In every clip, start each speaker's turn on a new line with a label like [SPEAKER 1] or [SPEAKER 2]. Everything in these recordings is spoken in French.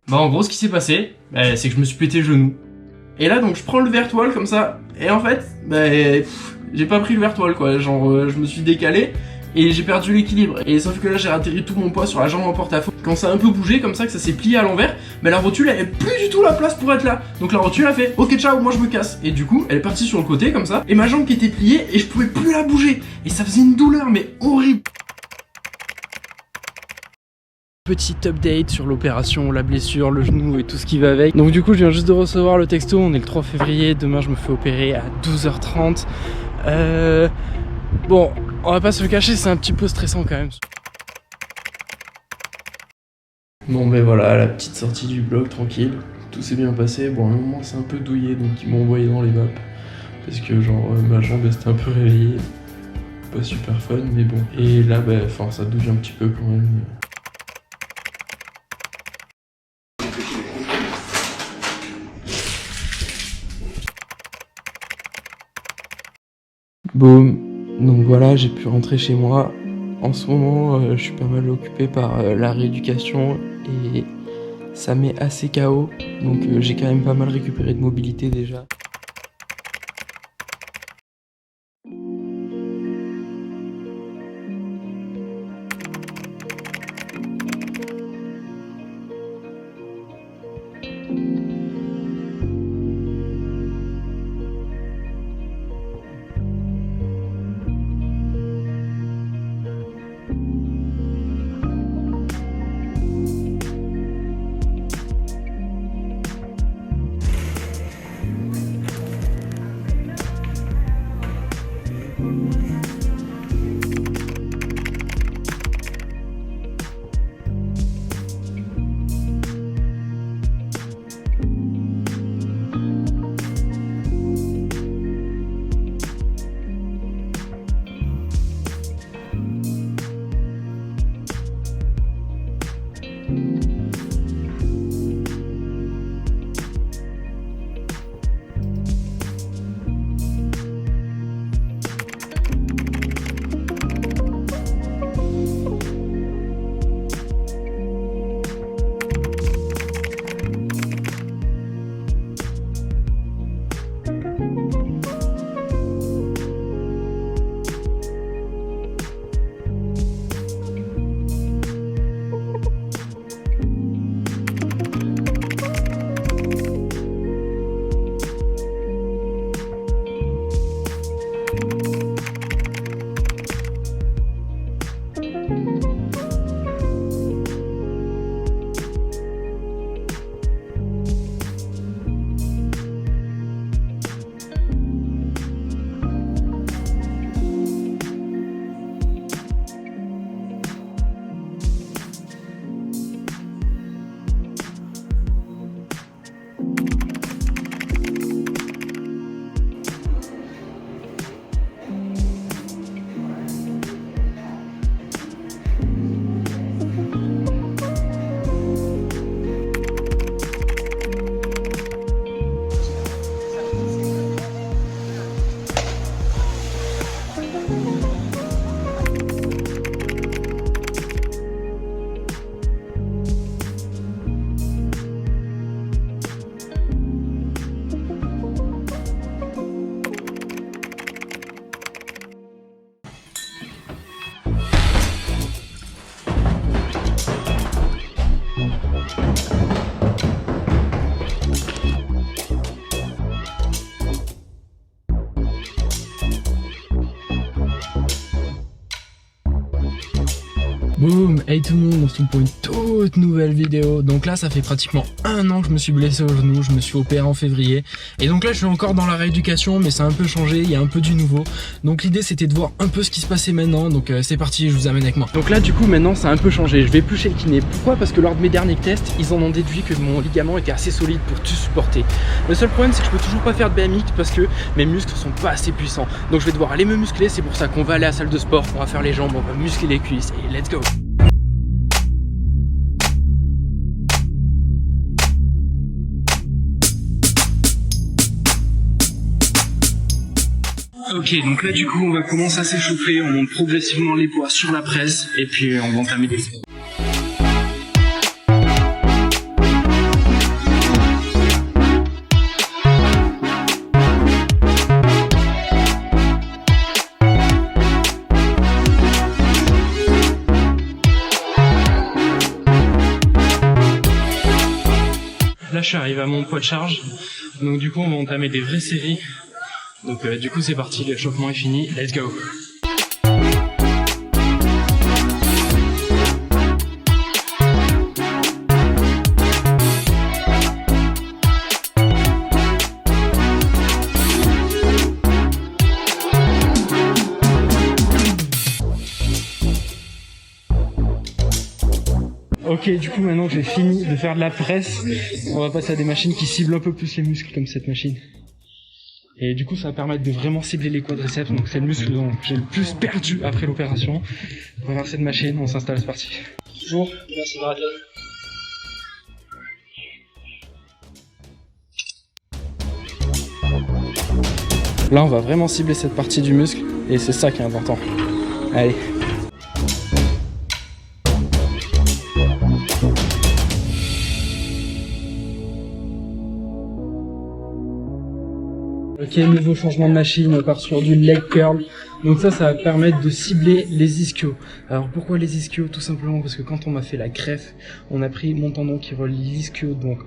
[SPEAKER 1] Bah en gros ce qui s'est passé, c'est que je me suis pété le genou. Et là donc je prends le vertoile comme ça, et en fait, j'ai pas pris le vertoile quoi, genre je me suis décalé, et j'ai perdu l'équilibre. Et sauf que là j'ai atterri tout mon poids sur la jambe en porte-à-faux. Quand ça a un peu bougé comme ça, que ça s'est plié à l'envers, la rotule elle avait plus du tout la place pour être là. Donc la rotule a fait ok ciao, moi je me casse. Et du coup elle est partie sur le côté comme ça, et ma jambe qui était pliée, et je pouvais plus la bouger. Et ça faisait une douleur mais horrible. Petit update sur l'opération, la blessure, le genou et tout ce qui va avec. Donc du coup je viens juste de recevoir le texto, on est le 3 février, demain je me fais opérer à 12h30. Bon, on va pas se le cacher, c'est un petit peu stressant quand même. Bon ben voilà, la petite sortie du blog, tranquille, tout s'est bien passé. Bon à un moment c'est un peu douillé, donc ils m'ont envoyé dans les vapes. Parce que genre ma jambe elle s'était un peu réveillée. Pas super fun mais bon. Et là ça douille un petit peu quand même. Boum, donc voilà, j'ai pu rentrer chez moi. En ce moment, je suis pas mal occupé par la rééducation et ça met assez KO. Donc j'ai quand même pas mal récupéré de mobilité déjà. Boum, hey tout le monde, on se retrouve pour une toute nouvelle vidéo. Donc là ça fait pratiquement 1 an que je me suis blessé au genou, je me suis opéré en février. Et donc là je suis encore dans la rééducation, mais ça a un peu changé, il y a un peu du nouveau. Donc l'idée c'était de voir un peu ce qui se passait maintenant, donc c'est parti, je vous amène avec moi. Donc là du coup maintenant ça a un peu changé, je vais plus chez le kiné. Pourquoi? Parce que lors de mes derniers tests, ils en ont déduit que mon ligament était assez solide pour tout supporter. Le seul problème c'est que je peux toujours pas faire de BMX parce que mes muscles sont pas assez puissants. Donc je vais devoir aller me muscler, c'est pour ça qu'on va aller à la salle de sport, on va faire les jambes, on va muscler les cuisses et let's go. Ok, donc là du coup on va commencer à s'échauffer, on monte progressivement les poids sur la presse et puis on va entamer des séries. là je suis arrivé à mon poids de charge. Donc du coup on va entamer des vraies séries. Donc du coup c'est parti, l'échauffement est fini, let's go. Ok, du coup maintenant que j'ai fini de faire de la presse, on va passer à des machines qui ciblent un peu plus les muscles comme cette machine. Et du coup ça va permettre de vraiment cibler les quadriceps, donc c'est le muscle dont j'ai le plus perdu après l'opération. On va voir cette machine, on s'installe, c'est parti. Toujours, merci de rater. Là on va vraiment cibler cette partie du muscle et c'est ça qui est important. Allez. Ok, nouveau changement de machine, on part sur du leg curl. Donc ça va permettre de cibler les ischios. Alors pourquoi les ischios? Tout simplement parce que quand on m'a fait la greffe, on a pris mon tendon qui relie l'ischio donc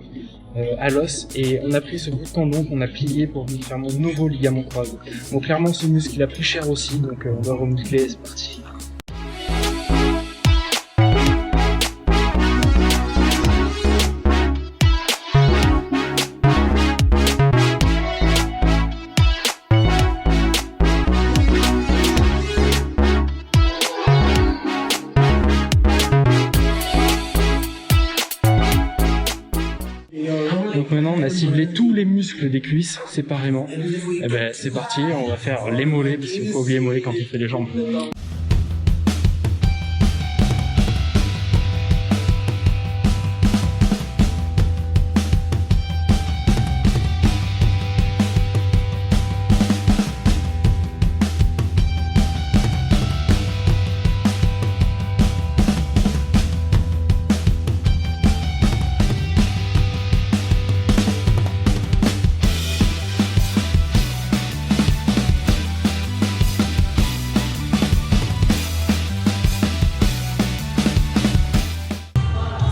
[SPEAKER 1] à l'os et on a pris ce bout de tendon qu'on a plié pour faire mon nouveau ligament croisé. Donc clairement ce muscle il a pris cher aussi, donc on doit remuscler, c'est parti. Donc maintenant on a ciblé tous les muscles des cuisses séparément. Et ben c'est parti, on va faire les mollets parce qu'il faut pas oublier les mollets quand on fait les jambes.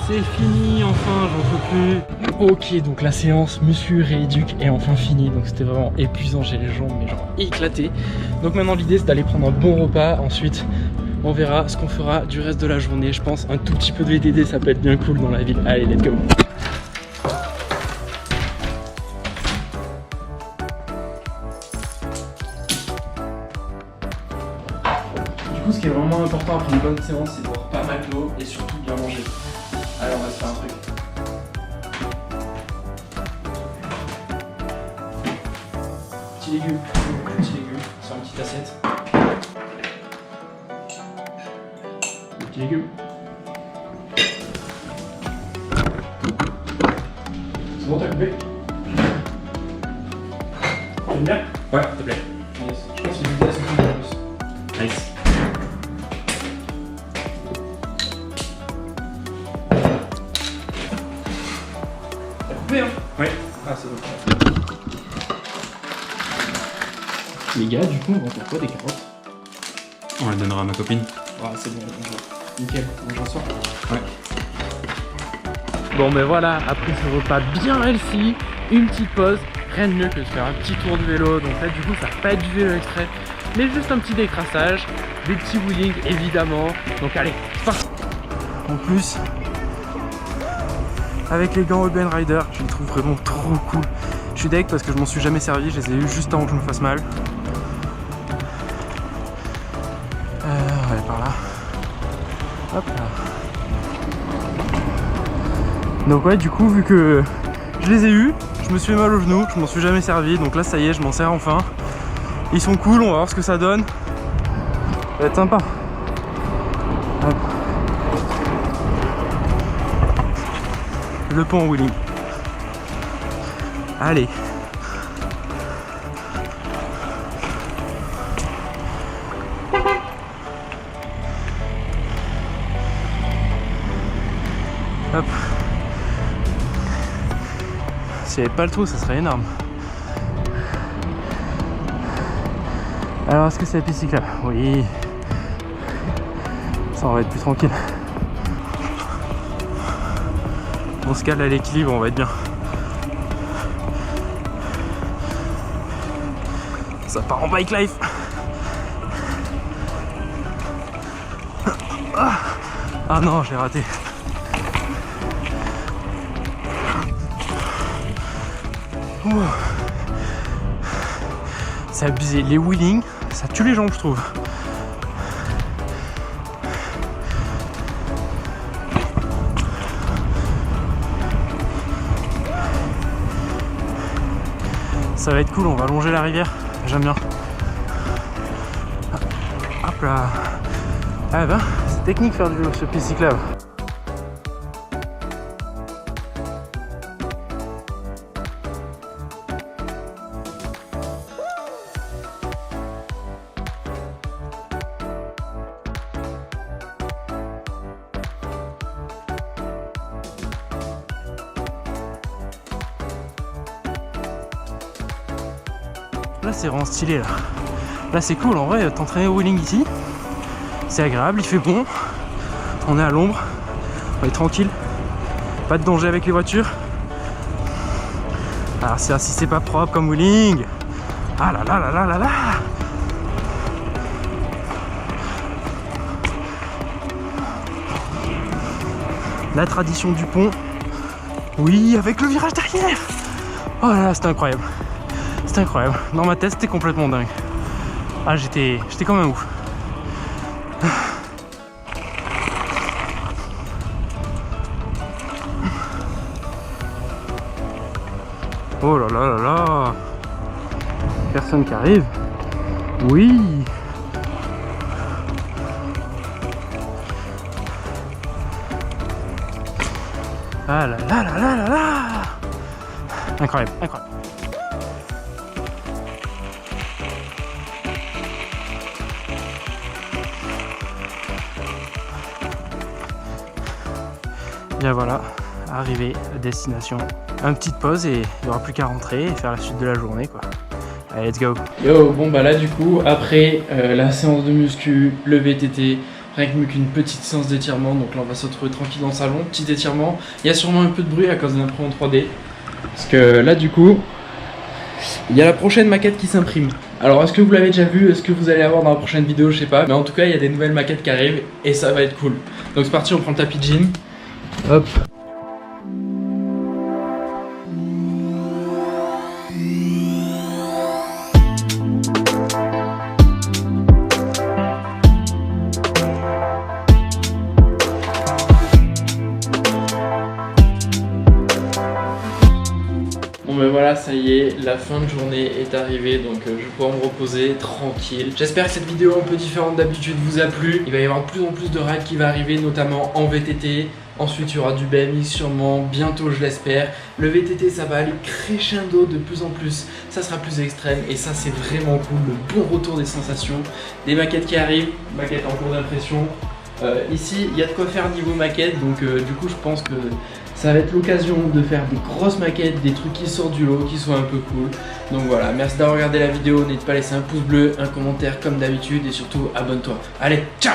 [SPEAKER 1] C'est fini, enfin, j'en peux plus. Ok, donc la séance muscu rééduque est enfin finie. Donc c'était vraiment épuisant, j'ai les jambes mais genre éclatées. Donc maintenant l'idée c'est d'aller prendre un bon repas. Ensuite on verra ce qu'on fera du reste de la journée. Je pense un tout petit peu de VTT ça peut être bien cool dans la ville. Allez, let's go. Du coup ce qui est vraiment important après une bonne séance c'est de boire pas mal d'eau et surtout bien manger. Allez, on va se faire un truc. Petits légumes sur une petite assiette. Petits légumes. C'est bon, t'as coupé? T'aimes bien? Ouais, s'il te plaît. Yes. Je pense que c'est une vidéo plus. Nice. Ouais. Ah c'est bon. Les gars, du coup on va faire quoi des carottes?
[SPEAKER 2] On les donnera à ma copine.
[SPEAKER 1] Ah c'est bon, nickel, on en sort.
[SPEAKER 2] Ouais.
[SPEAKER 1] Bon ben voilà, après ce repas bien healthy, une petite pause, rien de mieux que de faire un petit tour de vélo. Donc là du coup ça va pas être du vélo extrait, mais juste un petit décrassage, des petits wheelings évidemment. Donc allez, c'est parti. En plus, avec les gants Urban Rider, je les trouve vraiment trop cool. Je suis deg parce que je m'en suis jamais servi, je les ai eu juste avant que je me fasse mal. On va aller par là. Hop là. Donc ouais, du coup, vu que je les ai eus, je me suis fait mal au genou, je m'en suis jamais servi. Donc là, ça y est, je m'en sers enfin. Ils sont cool, on va voir ce que ça donne. Ça va être sympa. Hop. Le pont wheeling. Allez. Hop. S'il n'y avait pas le trou, ça serait énorme. Alors, est-ce que c'est la piste cyclable? Oui. Ça, on va être plus tranquille. On se cale à l'équilibre, on va être bien. Ça part en bike life. Ah non, j'ai raté. C'est abusé. Les wheelings, ça tue les jambes, je trouve. Ça va être cool, on va longer la rivière. J'aime bien. Hop là. Ah ben, c'est technique faire du vélo sur piste cyclable. Là c'est vraiment stylé là. Là c'est cool en vrai, t'entraîner au wheeling ici. C'est agréable, il fait bon. On est à l'ombre. On est tranquille. Pas de danger avec les voitures. Alors si c'est pas propre comme wheeling. Ah là là là là là là. La tradition du pont. Oui, avec le virage derrière. Oh là là, c'était incroyable. C'était incroyable. Dans ma tête, c'était complètement dingue. Ah, j'étais comme un ouf. Oh là là là là. Personne qui arrive. Oui. Ah là là là là là là. Incroyable, incroyable. Bien voilà, arrivé à destination. Une petite pause et il n'y aura plus qu'à rentrer et faire la suite de la journée quoi. Allez, let's go. Yo, bon bah là du coup, après la séance de muscu, le VTT, rien que mieux qu'une petite séance d'étirement, donc là on va se retrouver tranquille dans le salon, petit étirement. Il y a sûrement un peu de bruit à cause d'un imprimante 3D. Parce que là du coup, il y a la prochaine maquette qui s'imprime. Alors est-ce que vous l'avez déjà vu, est-ce que vous allez avoir dans la prochaine vidéo, je sais pas. Mais en tout cas il y a des nouvelles maquettes qui arrivent et ça va être cool. Donc c'est parti, on prend le tapis de gym. Hop. Bon ben voilà, ça y est, la fin de journée est arrivée, donc je vais pouvoir me reposer tranquille. J'espère que cette vidéo un peu différente d'habitude vous a plu. Il va y avoir de plus en plus de rides qui va arriver, notamment en VTT. Ensuite il y aura du BMX sûrement, bientôt je l'espère. Le VTT ça va aller crescendo de plus en plus, ça sera plus extrême et ça c'est vraiment cool, le bon retour des sensations. Des maquettes qui arrivent, maquettes en cours d'impression. Ici il y a de quoi faire niveau maquette, donc du coup je pense que ça va être l'occasion de faire des grosses maquettes, des trucs qui sortent du lot, qui soient un peu cool. Donc voilà, merci d'avoir regardé la vidéo, n'hésite pas à laisser un pouce bleu, un commentaire comme d'habitude et surtout abonne-toi. Allez, ciao!